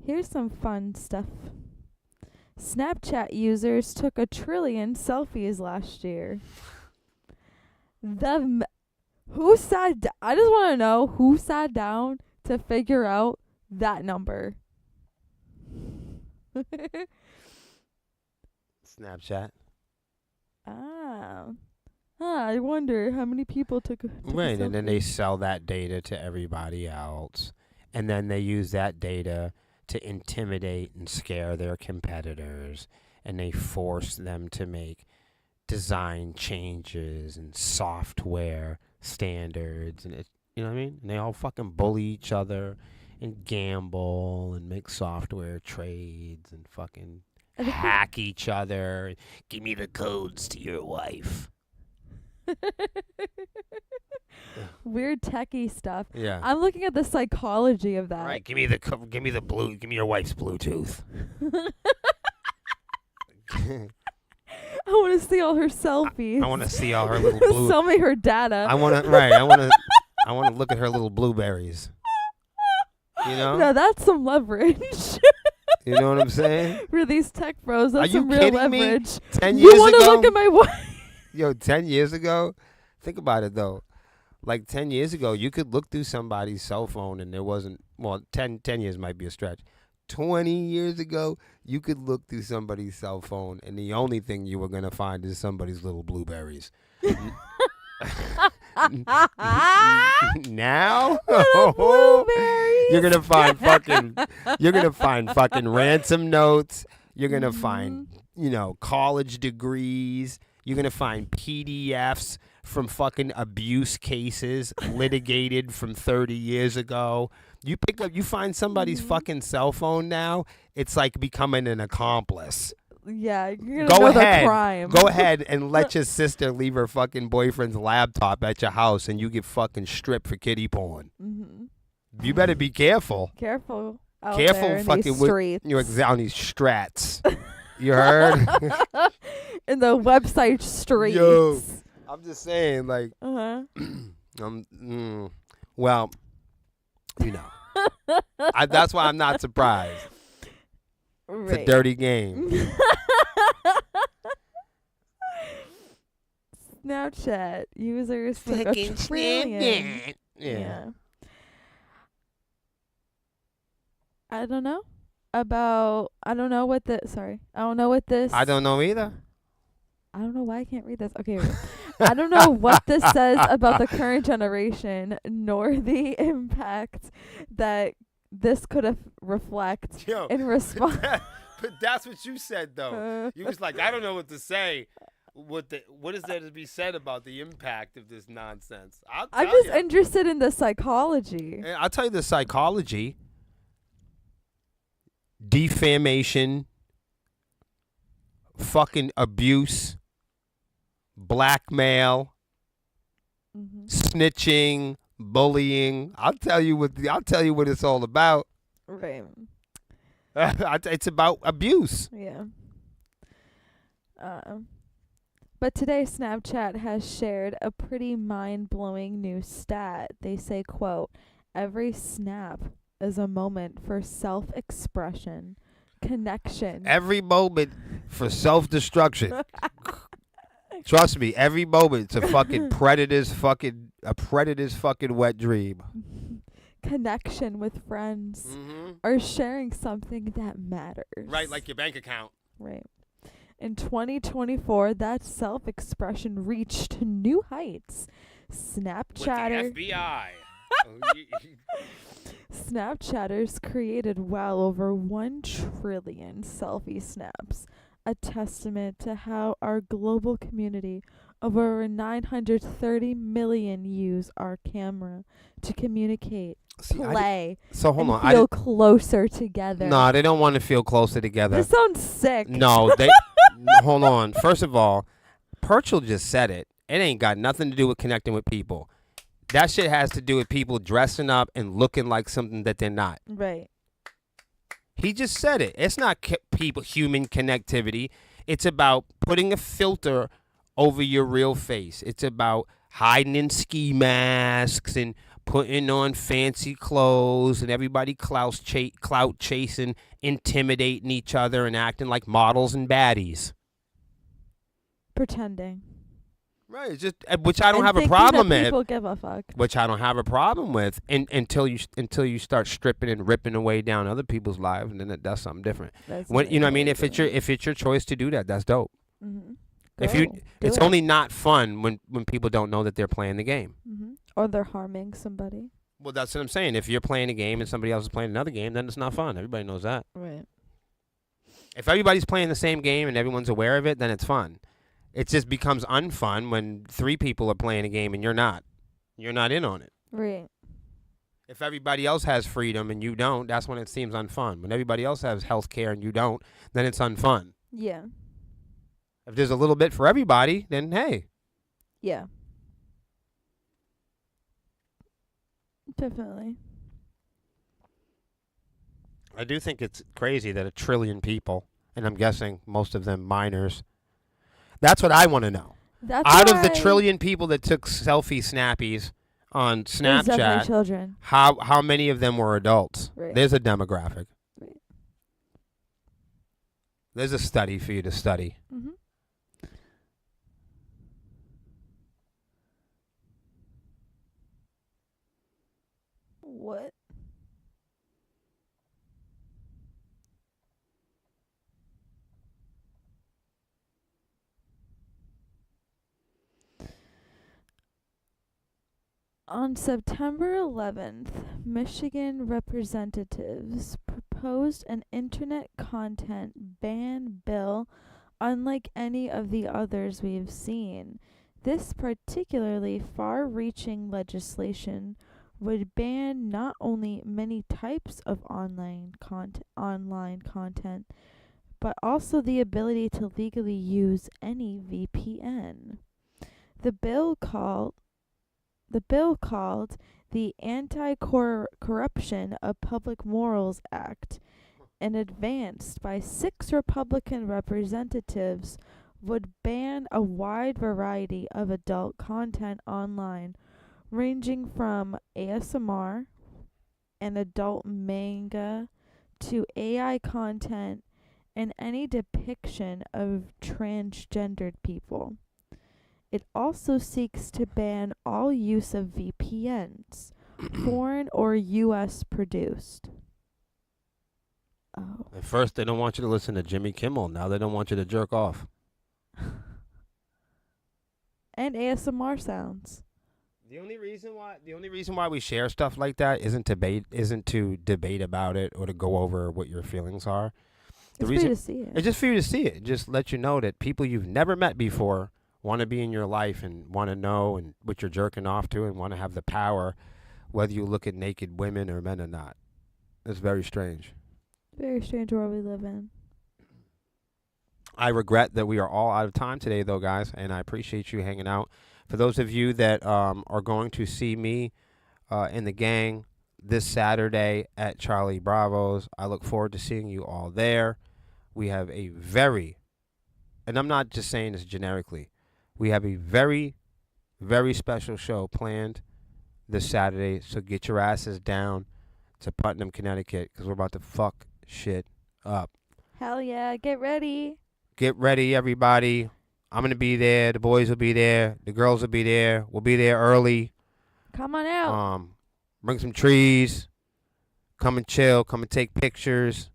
here's some fun stuff. Snapchat users took 1 trillion selfies last year. I just want to know who sat down to figure out that number. Snapchat. I wonder how many people took a Right, and then they selfie. sell that data to everybody else. And then they use that data to intimidate and scare their competitors. And they force them to make design changes and software standards. And you know what I mean? And they all fucking bully each other and gamble and make software trades and fucking hack each other. Give me the codes to your wife. Weird techie stuff. Yeah. I'm looking at the psychology of that. Right. Give me your wife's Bluetooth. I want to see all her selfies. I want to see all her little blue. Sell me her data. I want to look at her little blueberries. You know? No, that's some leverage. You know what I'm saying? For these tech bros, that's Are you some real kidding me? leverage. 10 You years want to ago? look at my wife? Yo, 10 years ago? Think about it, though. like 10 years ago, you could look through somebody's cell phone and there wasn't, well, 10 years might be a stretch. 20 years ago, you could look through somebody's cell phone and the only thing you were going to find is somebody's little blueberries. Now, you're going to find fucking ransom notes. You're going to find, college degrees. You're going to find PDFs from fucking abuse cases litigated from 30 years ago. You find somebody's fucking cell phone now, it's like becoming an accomplice. Yeah, you're gonna know the crime. Go ahead and let your sister leave her fucking boyfriend's laptop at your house and you get fucking stripped for kiddie porn. Mm-hmm. You better be careful. Careful there in fucking these streets. You're on these strats. You heard? In the website streets. Yo, I'm just saying, like, well, that's why I'm not surprised. Right. It's a dirty game. Snapchat users took a trillion. Yeah. I don't know what this. I don't know either. I don't know why I can't read this. Okay. I don't know what this says about the current generation, nor the impact that this could reflect in response. But that's what you said, though. You was like, I don't know what to say. What is there to be said about the impact of this nonsense? I'm just interested in the psychology. I'll tell you the psychology. Defamation, fucking abuse, blackmail, snitching, bullying. I'll tell you what it's all about. Right. It's about abuse. Yeah. But today Snapchat has shared a pretty mind-blowing new stat. They say, quote, every snap is a moment for self-expression, connection. Every moment for self-destruction. Trust me, every moment it's a fucking predator's fucking wet dream. Connection with friends or sharing something that matters. Right, like your bank account. Right. In 2024, that self-expression reached new heights. Snapchatter. With the FBI. Snapchatters created well over 1 trillion selfie snaps, a testament to how our global community of over 930 million use our camera to communicate, play, feel closer together. No, they don't want to feel closer together. This sounds sick. No, they hold on. First of all, Purchell just said it. It ain't got nothing to do with connecting with people. That shit has to do with people dressing up and looking like something that they're not. Right. He just said it. It's not human connectivity. It's about putting a filter over your real face. It's about hiding in ski masks and putting on fancy clothes and everybody clout chasing, intimidating each other and acting like models and baddies. Pretending. Right, just which I don't have a problem with. People give a fuck. Which I don't have a problem with, until you start stripping and ripping away down other people's lives, and then that's something different. When you know what I mean, if it's your choice to do that, that's dope. Mm-hmm. It's only not fun when people don't know that they're playing the game. Mm-hmm. Or they're harming somebody. Well, that's what I'm saying. If you're playing a game and somebody else is playing another game, then it's not fun. Everybody knows that. Right. If everybody's playing the same game and everyone's aware of it, then it's fun. It just becomes unfun when 3 people are playing a game and you're not. You're not in on it. Right. If everybody else has freedom and you don't, that's when it seems unfun. When everybody else has health care and you don't, then it's unfun. Yeah. If there's a little bit for everybody, then hey. Yeah. Definitely. I do think it's crazy that 1 trillion people, and I'm guessing most of them minors. That's what I want to know. Out of the 1 trillion people that took selfie snappies on Snapchat, children. How many of them were adults? Right. There's a demographic. Right. There's a study for you to study. Mm-hmm. What? On September 11th, Michigan representatives proposed an internet content ban bill unlike any of the others we've seen. This particularly far-reaching legislation would ban not only many types of online content, but also the ability to legally use any VPN. The bill called the Anti-Corruption of Public Morals Act, and advanced by 6 Republican representatives, would ban a wide variety of adult content online, ranging from ASMR and adult manga to AI content and any depiction of transgendered people. It also seeks to ban all use of VPNs, foreign or U.S. produced. Oh. At first, they don't want you to listen to Jimmy Kimmel. Now they don't want you to jerk off. And ASMR sounds. The only reason why we share stuff like that isn't to debate about it or to go over what your feelings are. It's for you to see it. It's just for you to see it. Just let you know that people you've never met before want to be in your life and want to know and what you're jerking off to and want to have the power, whether you look at naked women or men or not. It's very strange. Very strange world we live in. I regret that we are all out of time today, though, guys, and I appreciate you hanging out. For those of you that are going to see me and the gang this Saturday at Charlie Bravo's, I look forward to seeing you all there. We have a very, and I'm not just saying this generically, we have a very, very special show planned this Saturday, so get your asses down to Putnam, Connecticut, because we're about to fuck shit up. Hell yeah, get ready. Get ready, everybody. I'm going to be there. The boys will be there. The girls will be there. We'll be there early. Come on out. Bring some trees. Come and chill. Come and take pictures.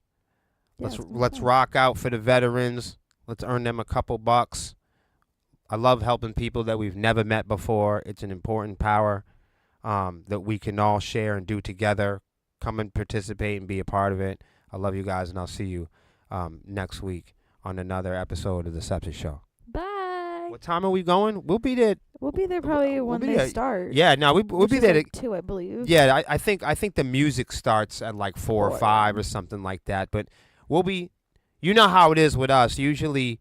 Yes, Let's rock out for the veterans. Let's earn them a couple bucks. I love helping people that we've never met before. It's an important power that we can all share and do together. Come and participate and be a part of it. I love you guys, and I'll see you next week on another episode of the Sepsiss Show. Bye. What time are we going? We'll be there. We'll be there probably when they start. Yeah, no, we'll be there. Like 2, I believe. Yeah, I think the music starts at like 4 or 5 or something like that. But we'll be, you know how it is with us. Usually,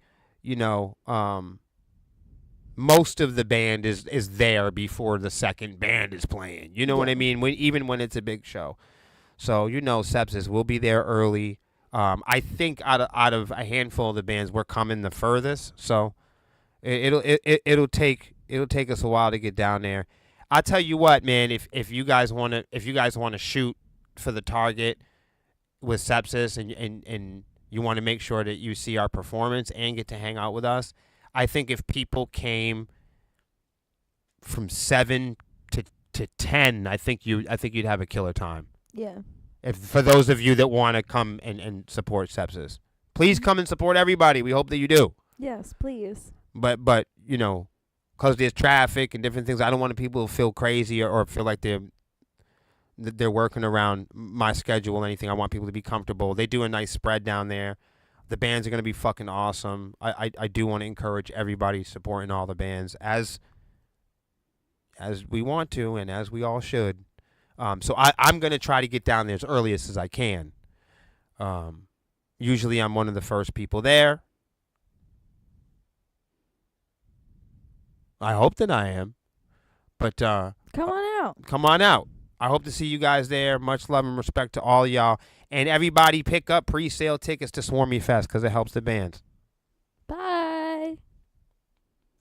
most of the band is there before the second band is playing. You know what I mean? Even when it's a big show. So Sepsiss, we'll be there early. I think out of a handful of the bands, we're coming the furthest. So it'll take us a while to get down there. I'll tell you what, man. If you guys want to shoot for the target with Sepsiss and you want to make sure that you see our performance and get to hang out with us, I think if people came from 7 to 10, I think you'd have a killer time. Yeah. For those of you that want to come and support Sepsiss, please come and support everybody. We hope that you do. Yes, please. But because there's traffic and different things, I don't want people to feel crazy or feel like they're working around my schedule or anything. I want people to be comfortable. They do a nice spread down there. The bands are going to be fucking awesome. I do want to encourage everybody supporting all the bands as we want to and as we all should. So I'm going to try to get down there as early as I can. Usually I'm one of the first people there. I hope that I am. But come on out. Come on out. I hope to see you guys there. Much love and respect to all y'all. And everybody pick up pre-sale tickets to Swarmy Fest because it helps the bands.